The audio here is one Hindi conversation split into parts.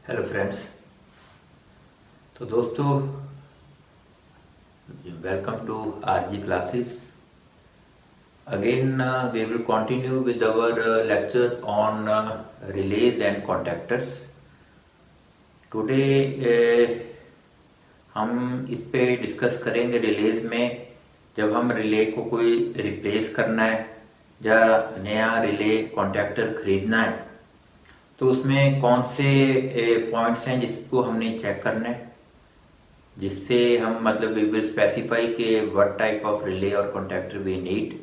Hello friends. तो दोस्तों, welcome to RG classes. Again we will continue with our lecture on relays and contactors. Today हम इस पे डिस्कस करेंगे रिलेज में। जब हम रिले को कोई रिप्लेस करना है या नया रिले कॉन्टैक्टर खरीदना है तो उसमें कौन से पॉइंट्स हैं जिसको हमने चेक करना है, जिससे हम मतलब वी विल स्पेसिफाई के व्हाट टाइप ऑफ रिले और कॉन्टैक्टर वी नीड।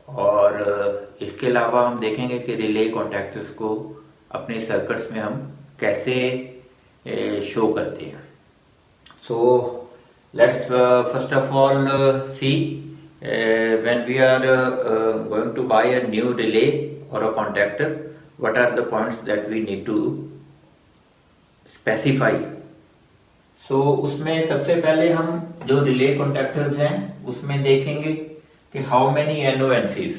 और इसके अलावा हम देखेंगे कि रिले कॉन्टैक्टर्स को अपने सर्किट्स में हम कैसे शो करते हैं। So let's first of all see when we are going to buy a new relay or a contactor, what are the points that we need to specify। so उसमें सबसे पहले हम जो रिले कॉन्टैक्टर्स हैं उसमें देखेंगे कि हाउ मेनी NONCs।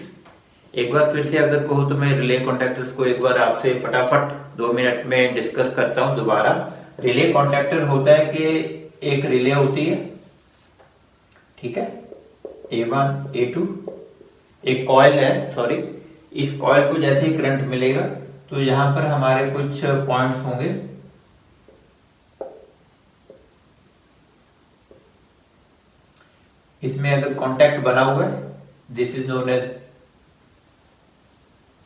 एक बार फिर से अगर कहो तो मैं रिले कॉन्टैक्टर्स को एक बार आपसे फटाफट 2 मिनट में डिस्कस करता हूं दोबारा। रिले कॉन्टैक्टर होता है कि एक रिले होती है, ठीक है, A1 A2, एक कॉइल है, सॉरी। इस कॉइल को जैसे ही करंट मिलेगा तो यहां पर हमारे कुछ पॉइंट्स होंगे। इसमें अगर कांटेक्ट बना हुआ है, दिस इज नोन एज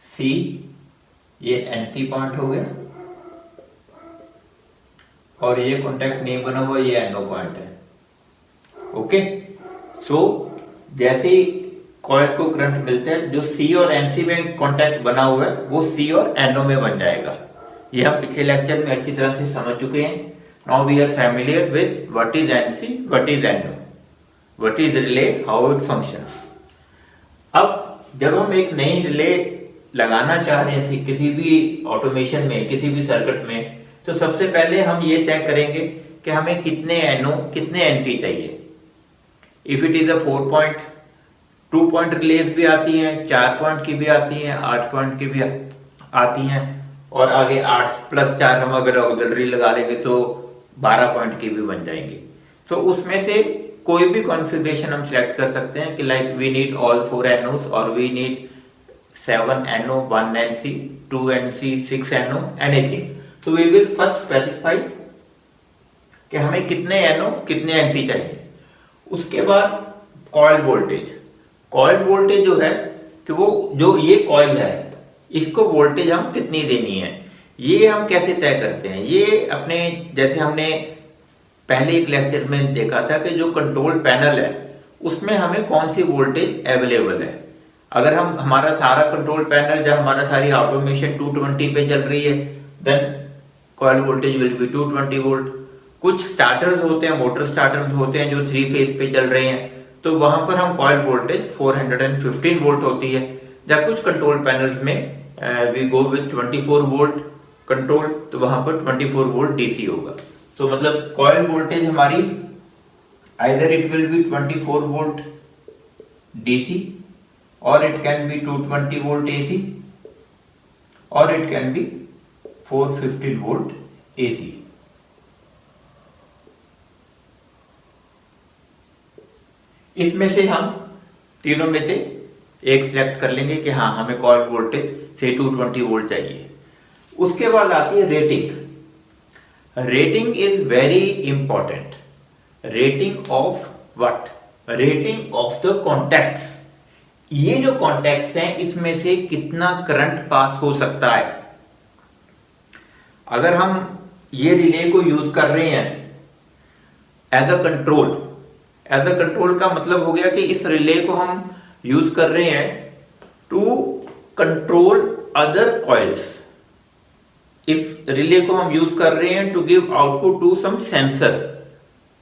सी, ये NC पॉइंट हो गया, और ये कांटेक्ट नहीं बना हुआ, ये NO पॉइंट है। ओके, सो जैसे ही कॉइल को करंट मिलता है, जो सी और NC में कांटेक्ट बना हुआ है वो सी और NO में बन जाएगा। ये हम पिछले लेक्चर में अच्छी तरह से समझ चुके हैं। Now we are familiar with what is NC, what is NO, what is relay, how it functions. अब जब हम एक नई रिले लगाना चाह रहे हैं किसी भी ऑटोमेशन में, किसी भी सर्किट में, तो सबसे पहले हम ये तय करेंगे कि हमें कितने NO कितने NC चाहिए। If it is a 4 point, 2 point release भी आती हैं, 4 पॉइंट की भी आती हैं, 8 पॉइंट की भी आती हैं, और आगे 8+4 हम अगर ऑक्सिलरी लगा लेंगे तो 12 पॉइंट की भी बन जाएंगी। तो उसमें से कोई भी कॉन्फ़िगरेशन हम सिलेक्ट कर सकते हैं कि like we need all 4 NOs और we need 7 NO, 1 NC, 2 NC, 6 NO, anything. तो वी विल फर्स्ट स्पेसिफाई कि हमें कितने NO कितने NC चाहिए। उसके बाद कॉइल वोल्टेज, कॉइल वोल्टेज जो है कि वो जो ये कॉइल है इसको वोल्टेज हम कितनी देनी है, ये हम कैसे तय करते हैं। ये अपने जैसे हमने पहले एक लेक्चर में देखा था कि जो कंट्रोल पैनल है उसमें हमें कौन सी वोल्टेज अवेलेबल है। अगर हम हमारा सारा कंट्रोल पैनल जब हमारा सारी ऑटोमेशन 220 पे चल रही है, then coil voltage will be 220 volt. कुछ स्टार्टर्स होते हैं, मोटर स्टार्टर्स होते हैं जो 3 फेज पे चल रहे हैं, तो वहां पर हम कॉइल वोल्टेज 415 वोल्ट होती है। जब कुछ कंट्रोल पैनल्स में we go with 24 volt control, तो वहां पर 24 वोल्ट DC होगा। तो मतलब कॉइल वोल्टेज हमारी either it will be 24 volt DC, और it can be 220 volt AC, और it can be 415 volt AC। इसमें से हम तीनों में से एक सिलेक्ट कर लेंगे कि हाँ हमें कॉइल वोल्टेज से 220 वोल्ट चाहिए। उसके बाद आती है rating. Rating is very important. Rating of what? Rating of the contacts. ये जो कॉन्टैक्ट्स हैं इसमें से कितना करंट पास हो सकता है। अगर हम ये रिले को यूज कर रहे हैं as a control, as a control का मतलब हो गया कि इस रिले को हम यूज कर रहे हैं टू कंट्रोल अदर कॉइल्स। इस रिले को हम यूज कर रहे हैं to give output to some sensor.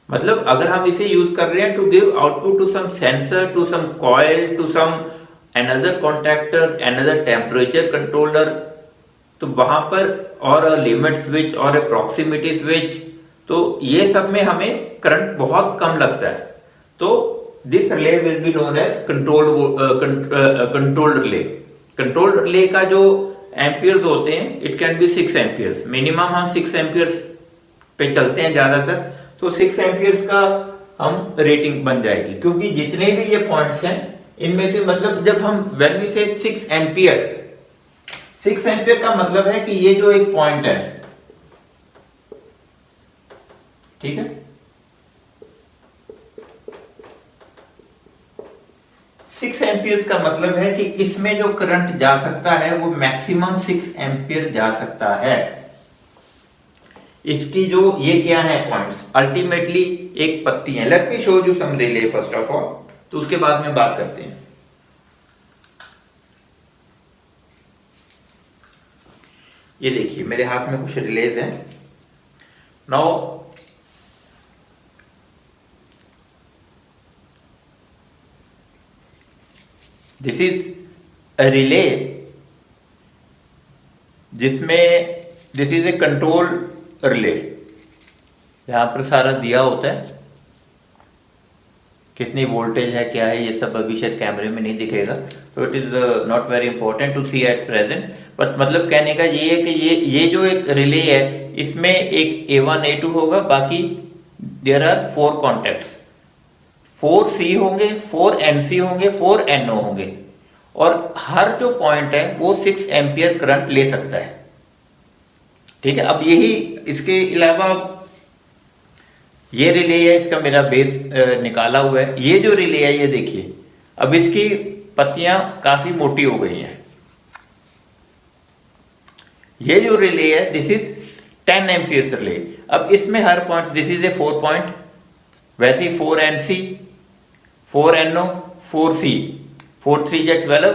मतलब अगर हम इसे यूज कर रहे हैं to give output to some sensor, to some coil, to some another contactor, another temperature controller, तो वहां पर और लिमिट स्विच और प्रॉक्सिमिटी स्विच, तो ये सब में हमें करंट बहुत कम लगता है। तो this relay will be known as controlled relay. Controlled relay का जो एम्पियर्स होते हैं it can be 6 amperes, minimum हम 6 एम्पियर्स पे चलते हैं ज्यादातर, तो 6 एम्पियर्स का हम रेटिंग बन जाएगी, क्योंकि जितने भी ये पॉइंट्स हैं इनमें से मतलब जब हम व्हेन वी से 6 एम्पियर का मतलब है कि ये जो एक पॉइंट है, ठीक है, 6 एम्पियर्स का मतलब है कि इसमें जो करंट जा सकता है वो मैक्सिमम 6 एम्पियर जा सकता है। इसकी जो ये क्या है पॉइंट्स, अल्टीमेटली एक पत्ती है। Let me show you some relay first of all, तो उसके बाद में बात करते हैं। ये देखिए मेरे हाथ में कुछ रिलेज हैं। Now this is a relay जिसमें this is a control relay, यहां पर सारा दिया होता है, कितनी वोल्टेज है क्या है ये सब अभी शायद कैमरे में नहीं दिखेगा, तो it is not very important to see at present, but मतलब कहने का ये है कि ये जो एक रिले है इसमें एक A1 A2 होगा, बाकी देयर आर 4 कॉन्टैक्ट्स, 4 C होंगे, 4 NC होंगे, 4 NO होंगे, और हर जो पॉइंट है वो 6 एम्पियर करंट ले सकता है, ठीक है। अब यही इसके अलावा ये रिले है, इसका मेरा बेस निकाला हुआ है। ये जो रिले है ये देखिए अब इसकी पत्तियां काफी मोटी हो गई हैं। ये जो रिले है दिस इज 10 एम्पियर्स रिले। अब इसमें हर point, this is a 4 point, वैसे ही 4 NC, 4 NO, 4 C, 4 3 या 12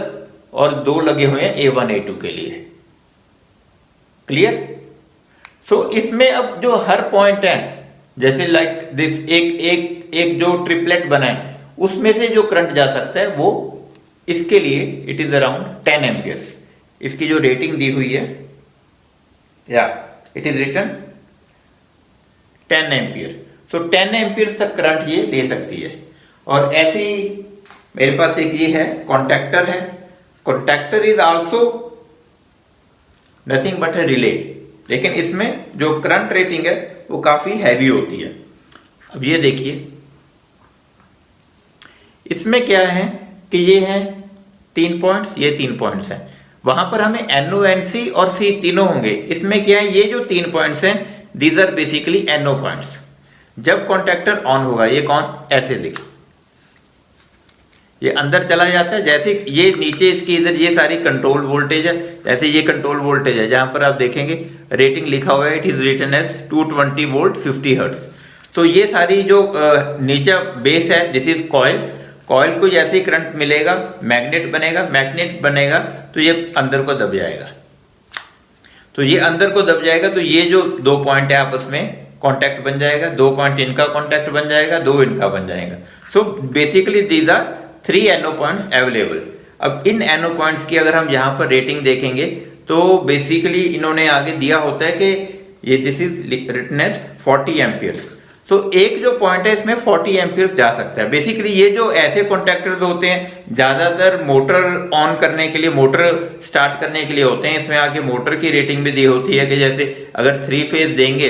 और 2 लगे हुए हैं A1 A2 के लिए, क्लियर। सो इसमें अब जो हर पॉइंट है जैसे लाइक दिस एक जो ट्रिपलेट बना है उसमें से जो करंट जा सकता है वो इसके लिए इट इज अराउंड 10 एम्पियर्स। इसकी जो रेटिंग दी हुई है या इट इज रिटन 10 एम्पियर, तो 10 एम्पियर्स तक करंट ये ले सकती है। और ऐसे ही मेरे पास एक ये है कॉन्टैक्टर है, contactor is also nothing but A relay, लेकिन इसमें जो करंट रेटिंग है वो काफी हैवी होती है। अब ये देखिए इसमें क्या है कि ये हैं 3 पॉइंट्स, ये 3 पॉइंट्स हैं, वहां पर हमें NO NC और C तीनों होंगे। इसमें क्या है, ये जो 3 पॉइंट्स हैं these are basically NO points. जब कॉन्टैक्टर ऑन होगा ये कौन ऐसे दिखे, ये अंदर चला जाता है, जैसे ये नीचे इसकी इधर ये सारी कंट्रोल वोल्टेज है, जैसे ये कंट्रोल वोल्टेज है जहां पर आप देखेंगे रेटिंग लिखा हुआ है it is written as 220 volt 50 hertz. तो ये सारी जो नीचे बेस है दिस इज कॉइल, कॉइल को जैसे ही करंट मिलेगा मैग्नेट बनेगा तो ये अंदर को दब जाएगा, तो ये अंदर को दब जाएगा, तो ये जो 2 पॉइंट है आपस में कॉन्टैक्ट बन जाएगा, 2 पॉइंट इनका कॉन्टैक्ट बन जाएगा, 2 इनका बन जाएगा। So basically these are 3 NO points available. अब इन NO पॉइंट्स की अगर हम यहाँ पर रेटिंग देखेंगे तो बेसिकली इन्होंने आगे दिया होता है कि ये this is written as 40 amperes, तो एक जो पॉइंट है इसमें 40 एम्पियर्स जा सकता है। बेसिकली ये जो ऐसे कॉन्टैक्टर्स होते हैं ज्यादातर मोटर ऑन करने के लिए, मोटर स्टार्ट करने के लिए होते हैं। इसमें आगे मोटर की रेटिंग भी दी होती है कि जैसे अगर 3 फेज देंगे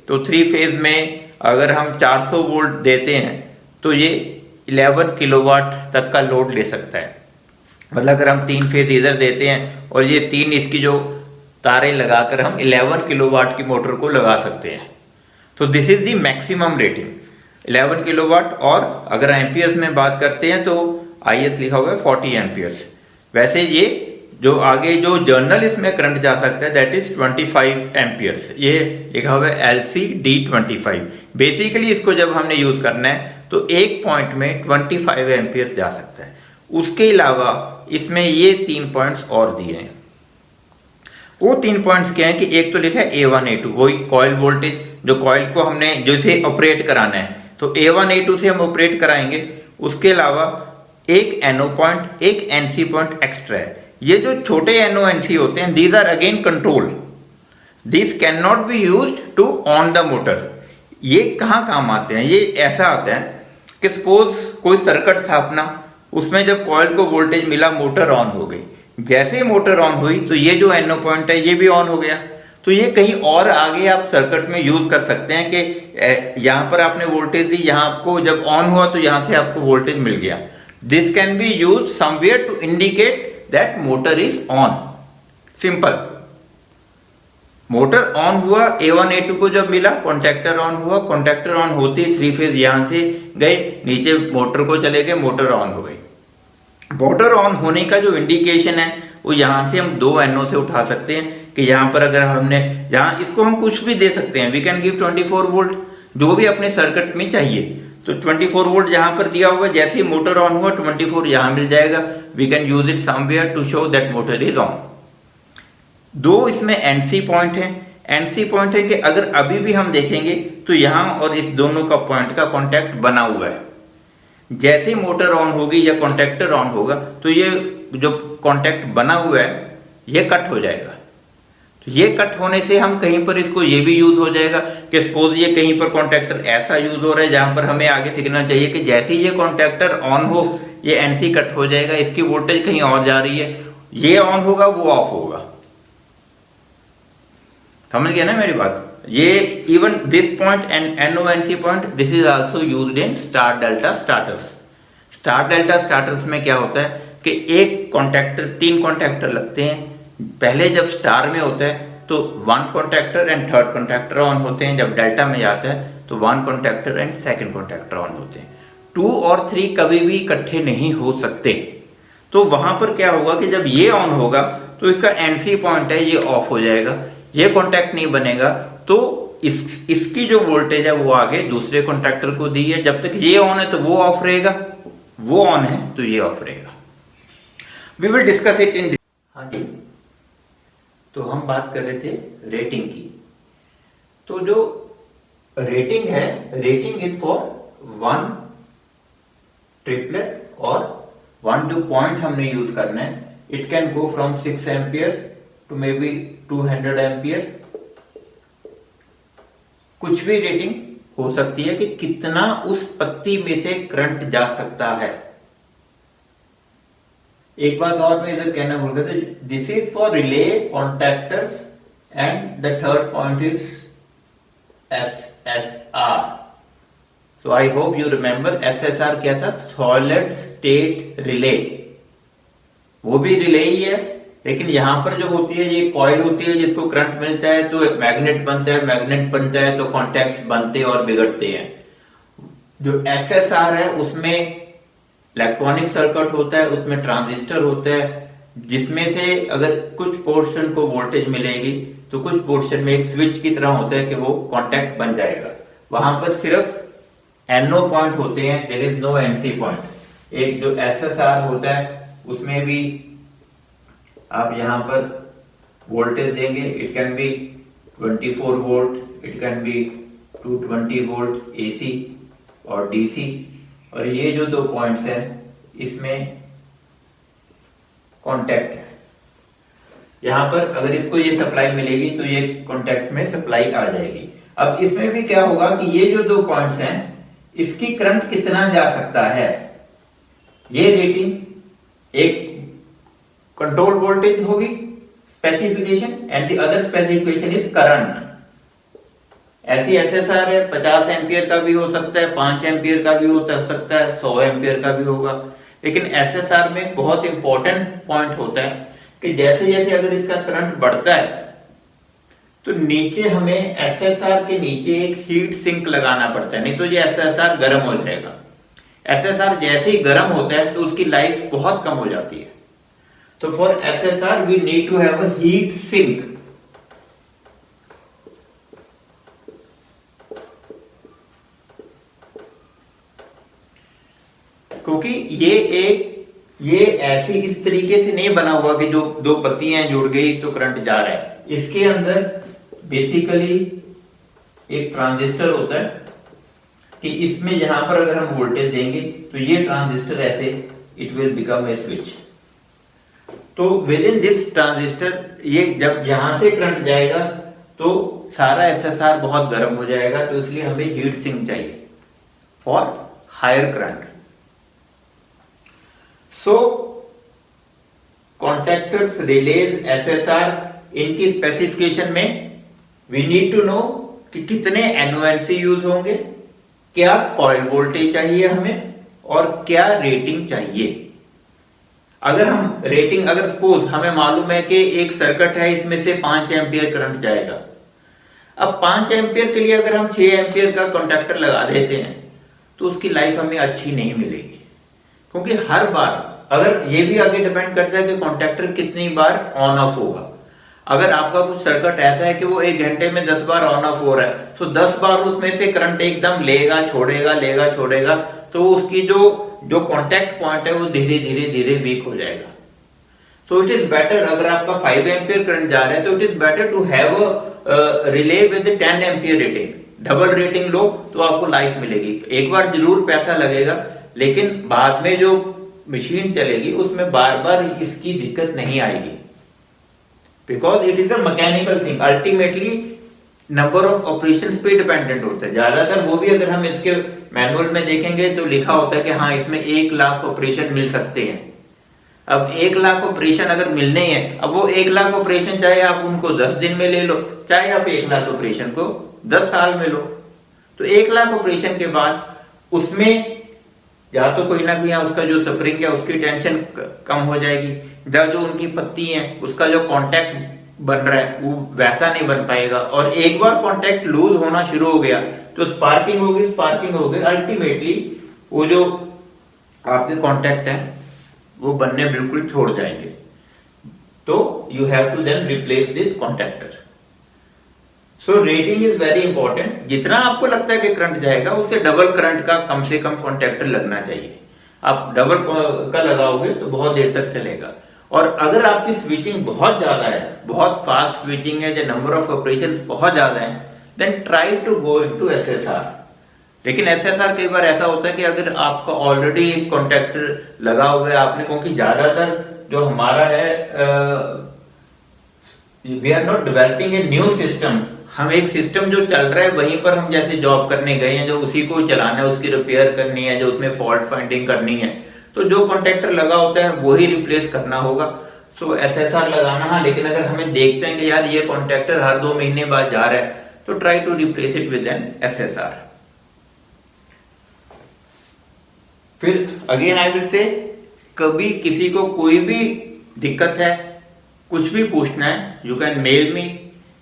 तो 3 फेज में अगर हम 400 वोल्ट देते हैं तो ये 11 किलोवाट तक का लोड ले सकता है। मतलब अगर हम 3 फेज इधर देते हैं और ये 3 इसकी जो तारें लगाकर हम 11 किलोवाट की मोटर को लगा सकते हैं, तो this is the maximum rating 11 kilowatt. और अगर एम्पियर्स में बात करते हैं तो आईएच लिखा हुआ है 40 एम्पियर्स। वैसे ये जो आगे जो जर्नल इसमें करंट जा सकता है दैट इज 25 एम्पियर्स, ये लिखा हुआ है LCD25। बेसिकली इसको जब हमने यूज करना है तो एक पॉइंट में 25 एम्पियर्स जा सकता है। उसके अलावा इसमें ये 3 पॉइंट्स और दिए हैं। वो 3 पॉइंट्स क्या है कि एक तो लिखा है A1 A2, वही कॉइल वोल्टेज, जो कॉइल को हमने जैसे ऑपरेट कराना है तो A1 A2 से हम ऑपरेट कराएंगे। उसके अलावा एक NO पॉइंट, एक NC पॉइंट एक्स्ट्रा है। ये जो छोटे NO NC होते हैं these are again control, this can not be used to on the motor. ये कहाँ काम आते हैं, ये ऐसा आता है कि सपोज कोई सर्किट था अपना, उसमें जब कॉइल को वोल्टेज मिला मोटर ऑन हो गई, जैसे ही मोटर ऑन हुई तो ये जो NO पॉइंट है ये भी ऑन हो गया। तो ये कहीं और आगे आप सर्किट में यूज कर सकते हैं कि यहाँ पर आपने वोल्टेज दी, यहाँ आपको जब ऑन हुआ तो यहाँ से आपको वोल्टेज मिल गया। This can be use somewhere to indicate that motor is on. Simple. Motor on हुआ, A1 A2 को जब मिला, कॉन्टैक्टर ऑन हुआ, कॉन्टैक्टर ऑन होते ही 3 फेज यहां से गए, नीचे मोटर को चले गए, मोटर ऑन हो गई। मोटर ऑन होने का जो इंडिकेशन है वो यहां से हम 2 NO से उठा सकते हैं कि यहां पर अगर हमने यहां इसको हम कुछ भी दे सकते हैं, वी कैन गिव 24 वोल्ट जो भी अपने सर्किट में चाहिए। तो 24 वोल्ट यहां पर दिया हुआ, जैसे ही मोटर ऑन हुआ 24 यहां मिल जाएगा। We can use it somewhere to show that motor is on. 2 इसमें NC पॉइंट है। NC पॉइंट है कि अगर अभी भी हम देखेंगे तो यहां और इस दोनों का पॉइंट का कॉन्टैक्ट बना हुआ है। जैसे ही मोटर ऑन होगी या कॉन्टैक्टर ऑन होगा तो ये जो कॉन्टैक्ट बना हुआ है ये कट हो जाएगा। तो ये कट होने से हम कहीं पर इसको ये भी यूज हो जाएगा कि सपोज ये कहीं पर कॉन्टैक्टर ऐसा यूज हो रहा है जहां पर हमें आगे सिग्नल चाहिए कि जैसे ही ये कॉन्टैक्टर ऑन हो ये NC कट हो जाएगा, इसकी वोल्टेज कहीं और जा रही है, ये ऑन होगा वो ऑफ होगा। समझ गया ना मेरी बात? ये even this point and NO/NC point, this is also used in star delta starters. Star delta starters में क्या होता है कि एक कॉन्टैक्टर, 3 कॉन्टैक्टर लगते हैं। पहले जब स्टार में होता है तो 1 contactor and 3rd contactor on होते हैं। जब डेल्टा में जाता है तो 1 contactor and 2nd contactor on होते हैं। 2 और 3 कभी भी इकट्ठे नहीं हो सकते। तो वहां पर क्या होगा कि जब ये ऑन होगा तो इसका NC पॉइंट है ये ऑफ हो जाएगा, ये कॉन्टैक्ट नहीं बनेगा। तो इसकी जो वोल्टेज है वो आगे दूसरे कॉन्टैक्टर को दी है। जब तक ये ऑन है तो वो ऑफ रहेगा, वो ऑन है तो ये ऑफ रहेगा। We will discuss it in. हाँ जी, तो हम बात कर रहे थे रेटिंग की। तो जो रेटिंग है, रेटिंग इज फॉर 1 ट्रिपलेट और 1 जो पॉइंट हमने यूज करना है। It can go from 6 ampere to maybe 200 ampere. कुछ भी रेटिंग हो सकती है कि कितना उस पत्ती में से करंट जा सकता है। एक बात और मैं इधर कहना भूल गया था, this is for relay contactors and the 3rd point is SSR। So I hope you remember SSR क्या था? Solid state relay. वो भी रिले ही है, लेकिन यहां पर जो होती है ये कॉइल होती है जिसको करंट मिलता है तो मैग्नेट बनता है, मैग्नेट बनता है तो कॉन्टैक्ट्स बनते और बिगड़ते हैं। जो SSR है उसमें इलेक्ट्रॉनिक सर्किट होता है, उसमें ट्रांजिस्टर होता है, जिसमें से अगर कुछ पोर्शन को वोल्टेज मिलेगी तो कुछ पोर्शन में एक स्विच की तरह होता है कि वो कॉन्टैक्ट बन जाएगा। वहां पर सिर्फ NO पॉइंट होते हैं, there is no NC point. एक जो SSR होता है उसमें भी आप यहां पर वोल्टेज देंगे, it can B 24 volt, it can be 220 volt AC और DC। और ये जो 2 पॉइंट्स हैं इसमें कॉन्टैक्ट है। यहां पर अगर इसको ये सप्लाई मिलेगी तो ये कॉन्टैक्ट में सप्लाई आ जाएगी। अब इसमें भी क्या होगा कि ये जो 2 पॉइंट्स हैं इसकी करंट कितना जा सकता है, ये रेटिंग एक कंट्रोल वोल्टेज होगी specification and the other specification is current. ऐसी SSR है 50 एम्पियर का भी हो सकता है, 5 एम्पियर का भी हो सकता है, 100 एम्पियर का भी होगा। लेकिन SSR में बहुत इंपॉर्टेंट पॉइंट होता है कि जैसे जैसे अगर इसका करंट बढ़ता है तो नीचे हमें SSR के नीचे एक हीट सिंक लगाना पड़ता है, नहीं तो ये SSR गर्म हो जाएगा। SSR जैसे ही गर्म होता है तो उसकी लाइफ बहुत कम हो जाती है। तो for SSR we need to have a heat sink। क्योंकि ये ऐसे इस तरीके से नहीं बना हुआ कि जो 2 पत्तियां जुड़ गई तो करंट जा रहा है। इसके अंदर बेसिकली एक ट्रांजिस्टर होता है कि इसमें यहां पर अगर हम वोल्टेज देंगे तो ये ट्रांजिस्टर ऐसे it will become a switch. तो विद इन दिस ट्रांजिस्टर ये जब यहां से करंट जाएगा तो सारा SSR बहुत गर्म हो जाएगा। तो इसलिए हमें हीट सिंक चाहिए for higher current. So contactors, relays, SSR, इनकी स्पेसिफिकेशन में वी नीड टू नो कि कितने एनओएनसी यूज होंगे, क्या कॉइल वोल्टेज चाहिए हमें, और क्या रेटिंग चाहिए। अगर हम रेटिंग, अगर सपोज हमें मालूम है कि एक सर्किट है, इसमें से 5 एम्पियर करंट जाएगा, अब 5 एम्पियर के लिए अगर हम 6 एम्पियर का कॉन्टैक्टर लगा देते हैं तो उसकी लाइफ हमें अच्छी नहीं मिलेगी, क्योंकि हर बार, अगर ये भी आगे डिपेंड करता है कि कॉन्टैक्टर कितनी बार ऑन ऑफ होगा। अगर आपका कुछ सर्किट ऐसा है कि वो 1 घंटे में 10 बार ऑन ऑफ हो रहा है, तो 10 बार उसमें से करंट एकदम लेगा छोड़ेगा, तो उसकी जो कॉन्टैक्ट पॉइंट है वो धीरे धीरे वीक हो जाएगा। तो इट इज बेटर, अगर आपका 5 एम्पियर करंट जा रहा है तो it is better to have a relay with 10 ampere rating. Double rating लो तो आपको लाइफ मिलेगी। एक बार जरूर पैसा लगेगा, लेकिन बाद में जो मशीन चलेगी उसमें बार बार इसकी दिक्कत नहीं आएगी, because it is a mechanical thing. Ultimately number of operation पे डिपेंडेंट होता है ज्यादातर। वो भी अगर हम इसके मैनुअल में देखेंगे तो लिखा होता है कि हाँ, इसमें 1 लाख ऑपरेशन मिल सकते हैं। अब 1 लाख ऑपरेशन अगर मिलने हैं, अब वो 1 लाख ऑपरेशन चाहे आप उनको 10 दिन में ले लो, चाहे आप 1 लाख ऑपरेशन को 10 साल में लो, तो 1 लाख ऑपरेशन के बाद उसमें या तो कोई ना कोई उसका जो स्प्रिंग है उसकी टेंशन कम हो जाएगी, या जो उनकी पत्ती है उसका जो कांटेक्ट बन रहा है वो वैसा नहीं बन पाएगा, और एक बार कांटेक्ट लूज होना शुरू हो गया तो स्पार्किंग होगी। अल्टीमेटली वो जो आपके कांटेक्ट है वो बनने बिल्कुल छोड़ जाएंगे। तो you have to then replace this contactor. So rating is very important. जितना आपको लगता है कि करंट जाएगा उससे डबल करंट का कम से कम कॉन्टैक्टर लगना चाहिए। आप डबल का लगाओगे तो बहुत देर तक चलेगा। और अगर आपकी स्विचिंग बहुत ज्यादा है, बहुत फास्ट स्विचिंग है, या नंबर ऑफ ऑपरेशन बहुत ज्यादा है, then try to go into SSR. लेकिन एसएसआर कई बार ऐसा होता है कि अगर आपका ऑलरेडी एक कॉन्टैक्टर लगा हुआ है आपने, क्योंकि ज्यादातर जो हमारा है we are not developing a new system. हम एक सिस्टम जो चल रहा है वहीं पर हम जैसे जॉब करने गए हैं, जो उसी को चलाना है, उसकी रिपेयर करनी है, जो उसमें फॉल्ट फाइंडिंग करनी है, तो जो कॉन्टैक्टर लगा होता है वही रिप्लेस करना होगा। सो एसएसआर लगाना। हाँ, लेकिन अगर हमें देखते हैं कि यार ये कॉन्टैक्टर हर 2 महीने बाद जा रहा है तो try to replace it with an SSR. फिर अगेन आई विल से, कभी किसी को कोई भी दिक्कत है, कुछ भी पूछना है, you can mail me,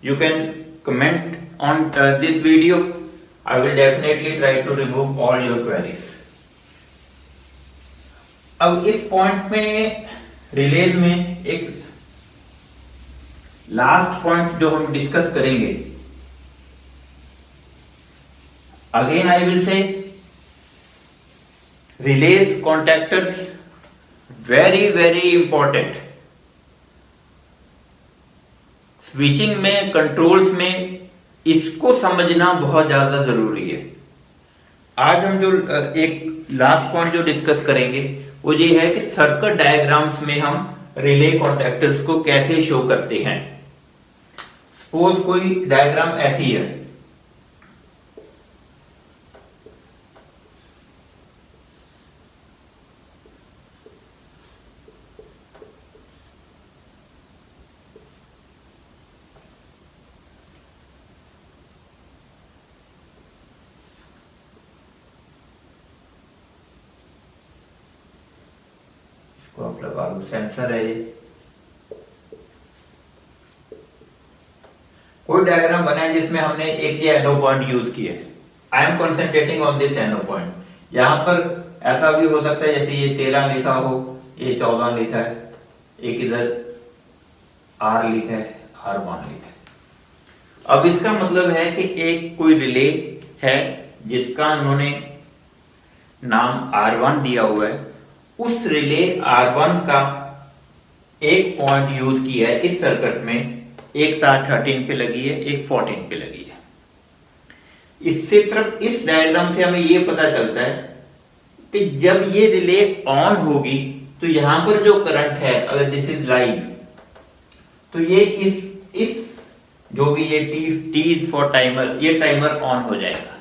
you can comment on this video. I will definitely try to remove all your queries. अब इस पॉइंट में, रिलेज में, एक लास्ट पॉइंट जो हम डिस्कस करेंगे, अगेन आई विल से release contactors very very important. Switching में, कंट्रोल्स में इसको समझना बहुत ज्यादा जरूरी है। आज हम जो एक लास्ट पॉइंट जो डिस्कस करेंगे वो ये है कि सर्किट डायग्राम्स में हम रिले कॉन्टैक्टर्स को कैसे शो करते हैं। सपोज कोई डायग्राम ऐसी है, आप लगा लो, सेंसर है ये। कोई डायग्राम बना है जिसमें हमने एक ये एनो पॉइंट यूज किया है। I am concentrating on this एनो पॉइंट। यहां पर ऐसा भी हो सकता है जैसे ये 13 लिखा हो, ये 14 लिखा है, एक इधर R लिखा है, R1 लिखा है। अब इसका मतलब है कि एक कोई रिले है जिसका उन्होंने नाम R1 दिया हुआ है। उस रिले R1 का एक पॉइंट यूज किया है इस सर्किट में, एक तार 13 पे लगी है, एक 14 पे लगी है। इससे सिर्फ इस डायग्राम से हमें ये पता चलता है कि जब ये रिले ऑन होगी तो यहां पर जो करंट है, अगर दिस इज लाइव, तो ये इस जो भी ये टी इज फॉर टाइमर, ये टाइमर ऑन हो जाएगा।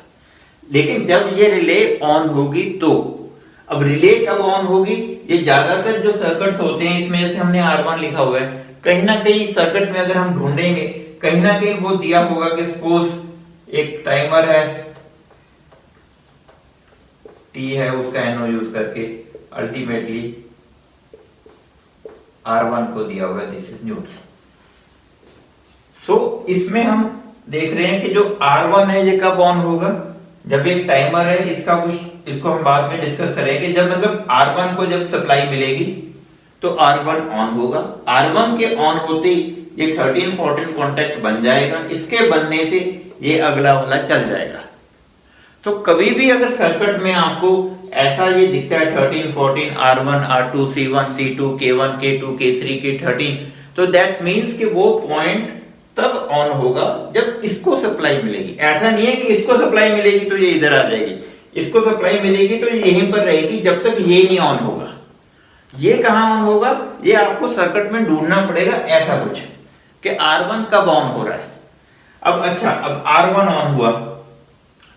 लेकिन जब ये रिले ऑन होगी तो अब रिले कब ऑन होगी, ये ज्यादातर जो सर्किट्स होते हैं इसमें जैसे हमने R1 लिखा हुआ है, कहीं ना कहीं सर्किट में अगर हम ढूंढेंगे कहीं ना कहीं वो दिया होगा कि सपोज एक टाइमर है T है, उसका NO यूज करके अल्टीमेटली R1 को दिया हुआ है, दिस इज न्यूट्रल। सो इसमें हम देख रहे हैं कि जो R1 है ये कब ऑन होगा, जब एक टाइमर है, इसका कुछ इसको हम बाद में डिस्कस करेंगे, जब मतलब R1 को जब सप्लाई मिलेगी तो R1 ऑन होगा। R1 के ऑन होते ही ये 13-14 कॉन्टैक्ट बन जाएगा, इसके बनने से ये अगला वाला चल जाएगा। तो कभी भी अगर सर्किट में आपको ऐसा ये दिखता है 13-14 R1 R2 C1 C2 K1 K2 K3 K13, तो दैट मीन्स कि वो पॉइंट तब ऑन होगा जब इसको सप्लाई मिलेगी। ऐसा नहीं है कि इसको सप्लाई मिलेगी तो ये इधर आ जाएगी, इसको सप्लाई मिलेगी तो ये यहीं पर रहेगी जब तक ये नहीं ऑन होगा। ये कहां ऑन होगा, ये आपको सर्किट में ढूंढना पड़ेगा ऐसा कुछ कि R1 कब ऑन हो रहा है। अब अच्छा, अब R1 ऑन हुआ,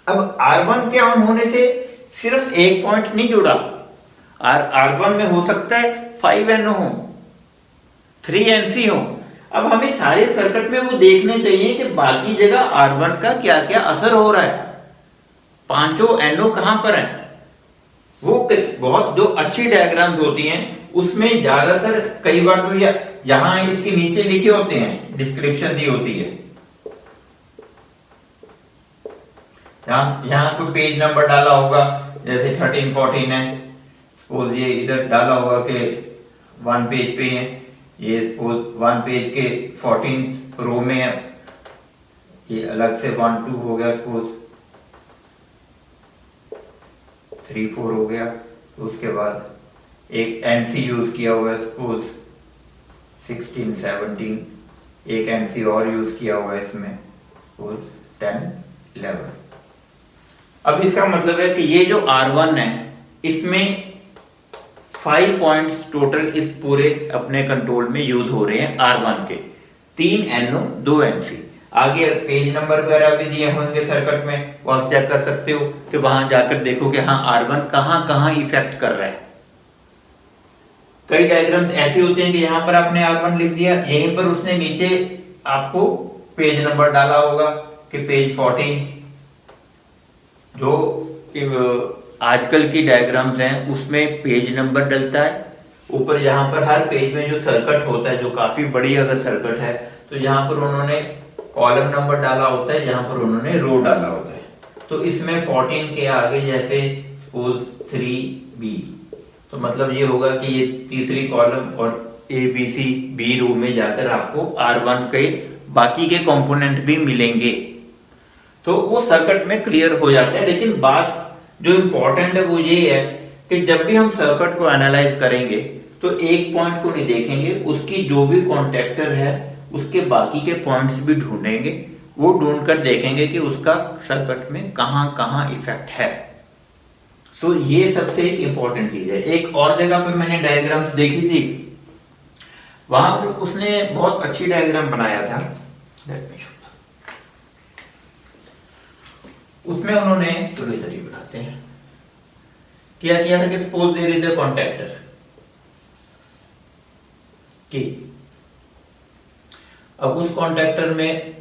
अब R1 के ऑन होने से सिर्फ एक पॉइंट नहीं जुड़ा, R1 में हो सकता है 5NO हो, 3NC हो। अब हमें सारे सर्किट में वो देखने चाहिए कि बाकी जगह R1 का क्या क्या असर हो रहा है, पांचों NO कहां पर है। वो बहुत जो अच्छी डायग्राम्स होती हैं उसमें ज्यादातर कई बार तो यहां इसके नीचे लिखे होते हैं, डिस्क्रिप्शन दी होती है, यहाँ कोई पेज नंबर डाला होगा, जैसे 13-14 है, सपोज ये इधर डाला होगा कि 1 पेज पे है, ये सपोज 1 पेज के 14 रो में है, ये अलग से 1-2 हो गया, सपोज 3-4 हो गया, तो उसके बाद एक NC यूज किया हुआ है, सपोज 16-17, एक NC और यूज किया हुआ है इसमें, सपोज 10-11। अब इसका मतलब है कि ये जो R1 है इसमें 5 पॉइंट्स टोटल इस पूरे अपने कंट्रोल में यूज हो रहे हैं R1 के, 3 NO 2 NC। आगे पेज नंबर वगैरह भी दिए होंगे सर्किट में, वो आप चेक कर सकते हो कि वहां जाकर देखो कि हाँ R1 कहां कहां इफेक्ट कर रहा है। कई डायग्राम ऐसे होते हैं कि यहाँ पर आपने R1 लिख दिया, यहीं पर उसने नीचे आपको पेज नंबर डाला होगा कि पेज 14। जो आजकल की डायग्राम्स हैं उसमें पेज नंबर डलता है ऊपर, यहाँ पर हर पेज में जो सर्किट होता है, जो काफी बड़ी अगर सर्किट है तो यहाँ पर उन्होंने कॉलम नंबर डाला होता है, यहाँ पर उन्होंने रो डाला होता है। तो इसमें 14 के आगे जैसे सपोज 3B, तो मतलब ये होगा कि ये तीसरी कॉलम और ABC रो में जाकर आपको R1 के बाकी के कंपोनेंट भी मिलेंगे, तो वो सर्किट में क्लियर हो जाते हैं। लेकिन बात जो इम्पोर्टेंट है वो ये है कि जब भी हम सर्किट को एनालाइज करेंगे तो एक पॉइंट को नहीं देखेंगे, उसकी जो भी कॉन्टेक्टर है उसके बाकी के पॉइंट्स भी ढूंढेंगे, वो ढूंढकर देखेंगे कि उसका सर्किट में कहां कहां इफेक्ट है। तो ये सबसे एक इंपॉर्टेंट चीज है। एक और जगह पे मैंने डायग्राम्स देखी थी, वहां पर उसने बहुत अच्छी डायग्राम बनाया था, उसमें उन्होंने थोड़ी तरीके बनाते हैं क्या किया था कि suppose there is a contactor की, अब उस कॉन्टैक्टर में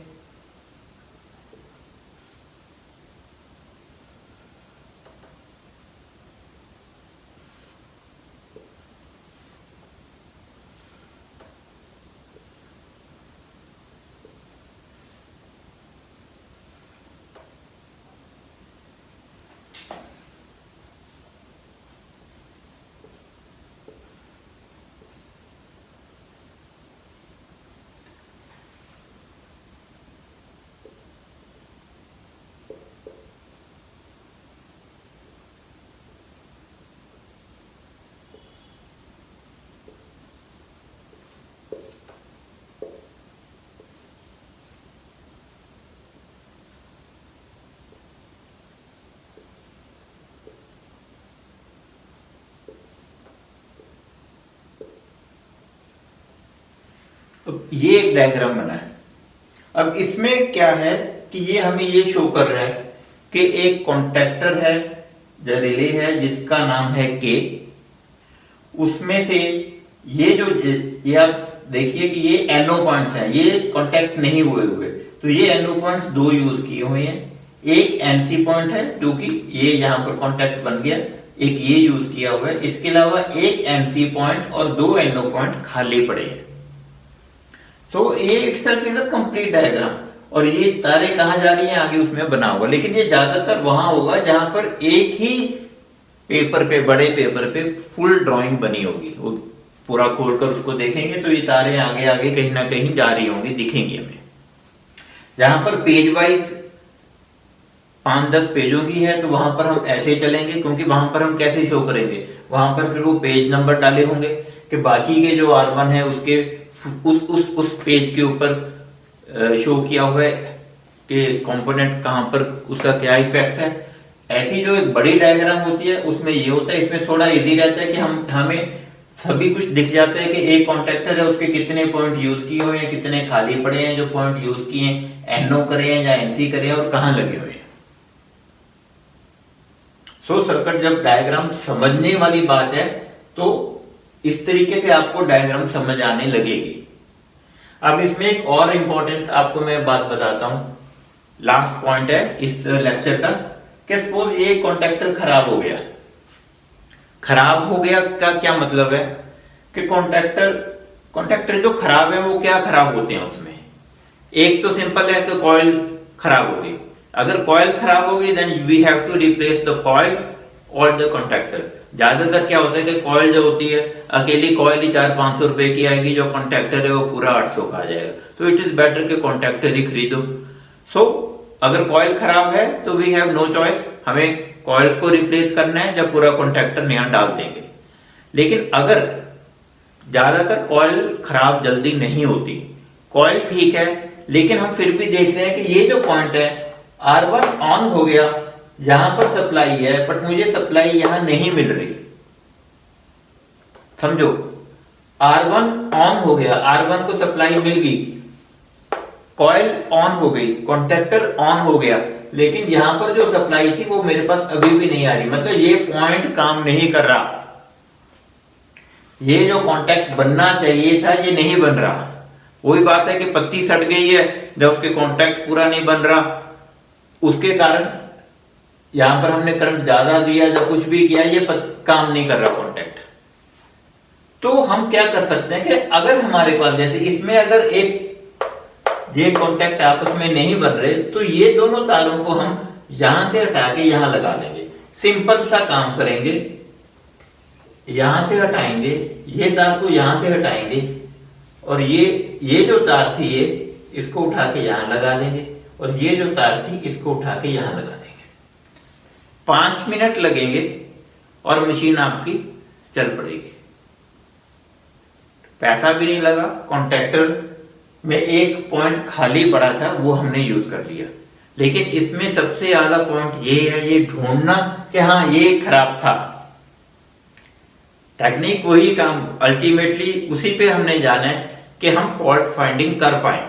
ये एक डायग्राम बना है। अब इसमें क्या है कि ये हमें ये शो कर रहा है कि एक कॉन्टैक्टर है जो रिले है जिसका नाम है के, उसमें से ये आप देखिए कि ये NO पॉइंट्स हैं, ये कांटेक्ट नहीं हुए, तो ये NO पॉइंट्स दो यूज किए हुए हैं। एक NC पॉइंट है जो कि ये यहाँ पर कांटेक्ट बन गया, एक ये यूज किया हुआ है। इसके अलावा एक NC पॉइंट और दो NO पॉइंट खाली पड़े हैं। तो ये itself is a complete diagram. और ये तारे कहाँ जा रही हैं आगे उसमें बना होगा, लेकिन ये ज्यादातर वहां होगा जहां पर एक ही पेपर पे, बड़े पेपर पे फुल ड्राइंग बनी होगी। वो पूरा खोलकर उसको देखेंगे तो ये तारे आगे आगे कहीं ना कहीं जा रही होंगी, दिखेंगी हमें। जहां पर पेज वाइज 5-10 पेजों की है तो वहां पर हम ऐसे चलेंगे, क्योंकि वहां पर हम कैसे शो करेंगे, वहां पर फिर वो पेज नंबर डाले होंगे कि बाकी के जो R1 है उसके उस पेज के ऊपर शो किया हुआ है कि कंपोनेंट कहां पर उसका क्या इफेक्ट है। ऐसी जो एक बड़ी डायग्राम होती है उसमें ये होता है, इसमें थोड़ा इजी रहता है कि हमें सभी कुछ दिख जाता है कि एक कॉन्ट्रैक्टर है उसके कितने पॉइंट यूज किए हुए हैं, कितने खाली पड़े हैं, जो पॉइंट यूज किए हैं NO करे हैं या NC करे हैं और कहां लगे हुए हैं। सो सर्किट जब डायग्राम समझने वाली बात है तो इस तरीके से आपको डायग्राम समझ आने लगेगी। अब इसमें एक और इंपॉर्टेंट आपको मैं बात बताता हूं, लास्ट पॉइंट है इस लेक्चर का, कि सपोज ये कॉन्ट्रैक्टर खराब हो गया। खराब हो गया का क्या मतलब है कि कॉन्ट्रैक्टर जो खराब है वो क्या खराब होते हैं उसमें। एक तो सिंपल है कि कॉइल खराब हो गई। अगर कॉइल खराब होगी then we have to replace the coil और द कॉन्ट्रैक्टर। ज्यादातर क्या होता है कि कॉइल जो होती है अकेली कॉइल ही 400-500 रुपए की आएगी, जो कॉन्ट्रैक्टर है वो पूरा 800 का आ जाएगा। तो इट इज बेटर कि कॉन्ट्रैक्टर ही खरीदो। सो अगर कॉइल खराब है तो वी हैव नो चॉइस, हमें कॉइल को रिप्लेस करना है, जब पूरा कॉन्ट्रैक्टर नया डाल देंगे। लेकिन अगर ज्यादातर कॉइल खराब जल्दी नहीं होती, कॉइल ठीक है, लेकिन हम फिर भी देख रहे हैं कि ये जो पॉइंट है R1 ऑन हो गया, यहां पर सप्लाई है बट मुझे सप्लाई यहां नहीं मिल रही। समझो, R1 ऑन हो गया, R1 को सप्लाई मिल गई, कॉइल ऑन हो गई, कॉन्ट्रैक्टर ऑन हो गया, लेकिन यहां पर जो सप्लाई थी वो मेरे पास अभी भी नहीं आ रही। मतलब ये पॉइंट काम नहीं कर रहा, ये जो कांटेक्ट बनना चाहिए था ये नहीं बन रहा। वही बात है कि पत्ती सट गई है, जब उसके कांटेक्ट पूरा नहीं बन रहा, उसके कारण यहां पर हमने करंट ज्यादा दिया, जब कुछ भी किया ये काम नहीं कर रहा कांटेक्ट। तो हम क्या कर सकते हैं कि अगर हमारे पास जैसे इसमें अगर एक ये कांटेक्ट आपस में नहीं बन रहे तो ये दोनों तारों को हम यहां से हटा के यहां लगा देंगे। सिंपल सा काम करेंगे, यहां से हटाएंगे, ये तार को यहां से हटाएंगे और ये जो तार थी ये इसको उठा के यहां लगा देंगे और ये जो तार थी इसको उठा के यहां लगा देंगे। 5 मिनट लगेंगे और मशीन आपकी चल पड़ेगी। पैसा भी नहीं लगा, कॉन्ट्रैक्टर में एक पॉइंट खाली पड़ा था वो हमने यूज कर लिया। लेकिन इसमें सबसे ज्यादा पॉइंट ये है, ये ढूंढना कि हाँ ये खराब था। टेक्निक वही काम, अल्टीमेटली उसी पे हमने जाना है कि हम फॉल्ट फाइंडिंग कर पाए।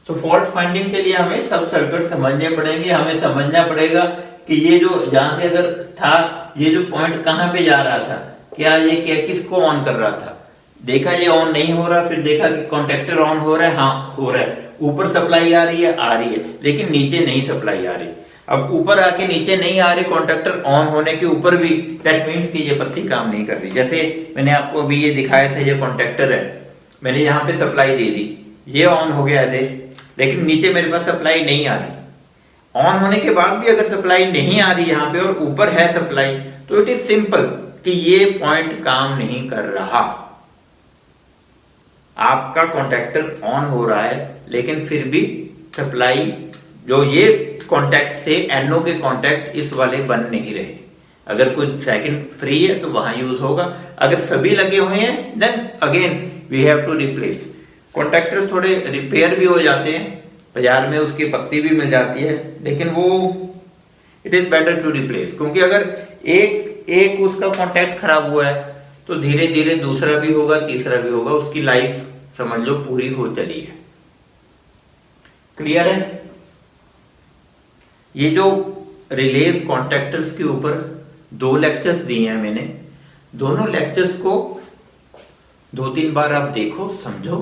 तो फॉल्ट फाइंडिंग के लिए हमें सब सर्किट समझने पड़ेंगे। हमें समझना पड़ेगा कि ये जो यहां से अगर था, ये जो पॉइंट कहां पे जा रहा था, क्या ये किसको ऑन कर रहा था। देखा ये ऑन नहीं हो रहा, फिर देखा कि कॉन्ट्रैक्टर ऑन हो रहा है, हाँ हो रहा है, ऊपर सप्लाई आ रही है, लेकिन नीचे नहीं सप्लाई आ रही। अब ऊपर आके नीचे नहीं आ रही, कॉन्ट्रैक्टर ऑन होने के ऊपर भी, दैट मीन्स कि ये पत्ती काम नहीं कर रही। जैसे मैंने आपको अभी ये दिखाया था, ये कॉन्ट्रैक्टर है, मैंने यहाँ पे सप्लाई दे दी, ये ऑन हो गया ऐसे, लेकिन नीचे मेरे पास सप्लाई नहीं आ रही। ऑन होने के बाद भी अगर सप्लाई नहीं आ रही यहाँ पे और ऊपर है सप्लाई, तो इट इज सिंपल कि ये पॉइंट काम नहीं कर रहा। आपका कॉन्ट्रैक्टर ऑन हो रहा है लेकिन फिर भी सप्लाई, जो ये कॉन्टैक्ट से NO के कॉन्टैक्ट इस वाले बन नहीं रहे। अगर कुछ सेकंड फ्री है तो वहां यूज होगा, अगर सभी लगे हुए हैं then again we have to replace. Contractor थोड़े रिपेयर भी हो जाते हैं, बाजार में उसकी पत्ती भी मिल जाती है, लेकिन वो it is better to replace, क्योंकि अगर एक उसका कॉन्टैक्ट खराब हुआ है तो धीरे धीरे दूसरा भी होगा, तीसरा भी होगा, उसकी लाइफ समझ लो पूरी हो चली है। क्लियर है? ये जो रिलेज कॉन्टैक्टर्स के ऊपर 2 लेक्चर्स दिए हैं मैंने। दोनों लेक्चर्स को 2-3 बार आप देखो, समझो,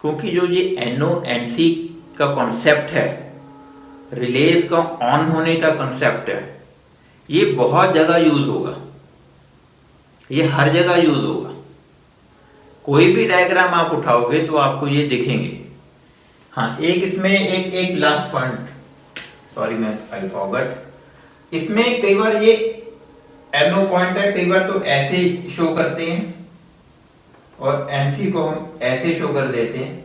क्योंकि जो ये NONC का कॉन्सेप्ट है, रिलेज का ऑन होने का कॉन्सेप्ट है, ये बहुत जगह यूज होगा, ये हर जगह यूज होगा। कोई भी डायग्राम आप उठाओगे तो आपको ये दिखेंगे। हाँ, एक इसमें एक लास्ट पॉइंट, सॉरी मैं आई फॉरगॉट, इसमें कई बार ये NO पॉइंट है, कई बार तो ऐसे शो करते हैं और NC को हम ऐसे शो कर देते हैं।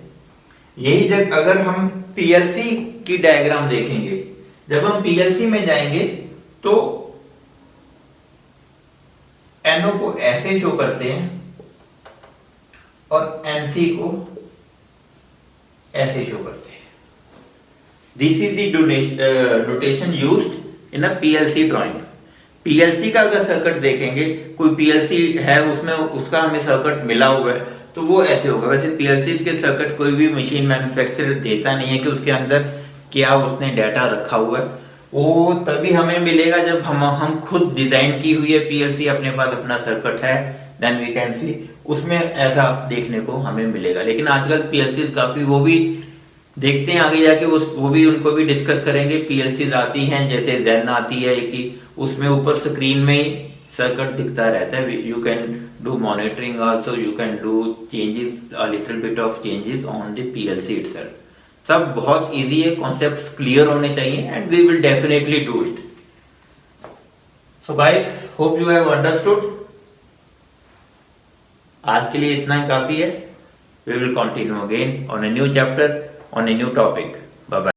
यही जब अगर हम PLC की डायग्राम देखेंगे, जब हम PLC में जाएंगे तो NO को ऐसे शो करते हैं और NC को ऐसे शो करते हैं। This is the notation used in a PLC drawing. PLC का अगर सर्किट देखेंगे, कोई PLC है उसमें उसका हमें सर्किट मिला हुआ है तो वो ऐसे होगा। वैसे PLC के सर्किट कोई भी मशीन मैन्युफैक्चरर देता नहीं है कि उसके अंदर क्या उसने डाटा रखा हुआ है, वो तभी हमें मिलेगा जब हम खुद डिजाइन की हुई है PLC, अपने पास अपना सर्किट है, देन वी कैन सी, उसमें ऐसा देखने को हमें मिलेगा। लेकिन आजकल PLC काफी, वो भी देखते हैं आगे जाके, वो भी उनको भी डिस्कस करेंगे। PLCs आती हैं, जैसे Zen आती है कि उसमें ऊपर स्क्रीन में ही सर्किट दिखता रहता है। You can do monitoring also, you can do changes, a little bit of changes on the PLC itself. सब बहुत इजी है, कॉन्सेप्ट्स क्लियर होने चाहिए and we will definitely do it. So guys, hope you have understood. आज के लिए इतना ही काफी है। We will continue again on a new chapter, on a new topic. Bye bye.